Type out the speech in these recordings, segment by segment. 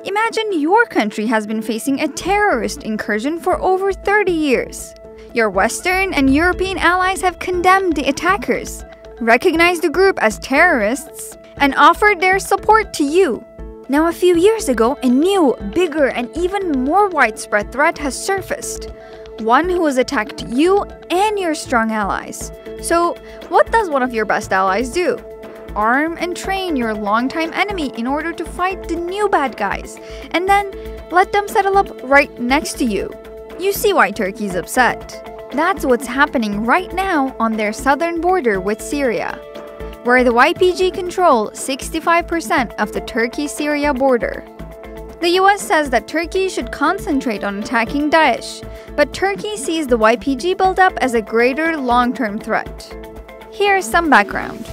Imagine your country has been facing a terrorist incursion for over 30 years. Your Western and European allies have condemned the attackers, recognized the group as terrorists, and offered their support to you. Now, a few years ago, a new, bigger, and even more widespread threat has surfaced. One who has attacked you and your strong allies. So, what does one of your best allies do? Arm and train your longtime enemy in order to fight the new bad guys, and then let them settle up right next to you. You see why Turkey's upset. That's what's happening right now on their southern border with Syria, where the YPG control 65% of the Turkey-Syria border. The US says that Turkey should concentrate on attacking Daesh, but Turkey sees the YPG buildup as a greater long-term threat. Here's some background.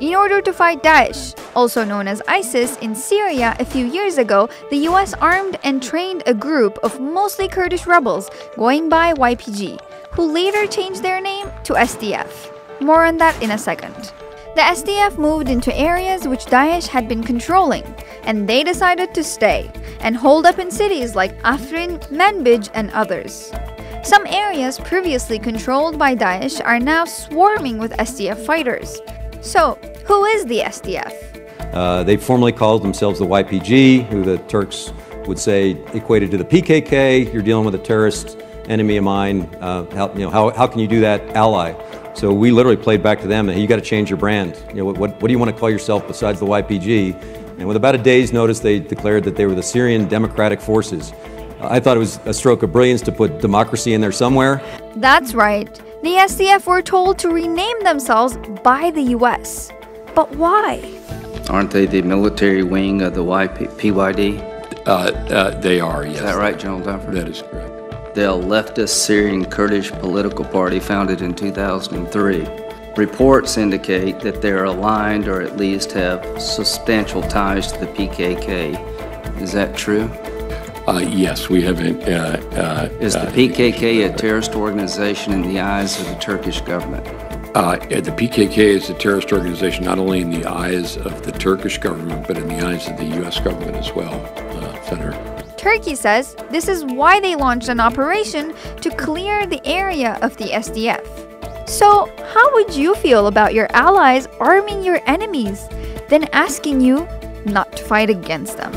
In order to fight Daesh, also known as ISIS, in Syria a few years ago, the US armed and trained a group of mostly Kurdish rebels going by YPG, who later changed their name to SDF. More on that in a second. The SDF moved into areas which Daesh had been controlling, and they decided to stay and hold up in cities like Afrin, Manbij, and others. Some areas previously controlled by Daesh are now swarming with SDF fighters. So, who is the SDF? They formerly called themselves the YPG, who the Turks would say equated to the PKK. You're dealing with a terrorist enemy of mine. How can you do that, ally? So we literally played back to them, hey, you got to change your brand. What do you want to call yourself besides the YPG? And with about a day's notice, they declared that they were the Syrian Democratic Forces. I thought it was a stroke of brilliance to put democracy in there somewhere. That's right. The SDF were told to rename themselves by the US. But why? Aren't they the military wing of the PYD? They are, yes. Is that right, General Dunford? That is correct. They're a leftist Syrian Kurdish political party founded in 2003. Reports indicate that they're aligned or at least have substantial ties to the PKK. Is that true? Yes, we have. Is the PKK a terrorist organization in the eyes of the Turkish government? The PKK is a terrorist organization not only in the eyes of the Turkish government, but in the eyes of the U.S. government as well, Senator. Turkey says this is why they launched an operation to clear the area of the SDF. So, how would you feel about your allies arming your enemies, then asking you not to fight against them?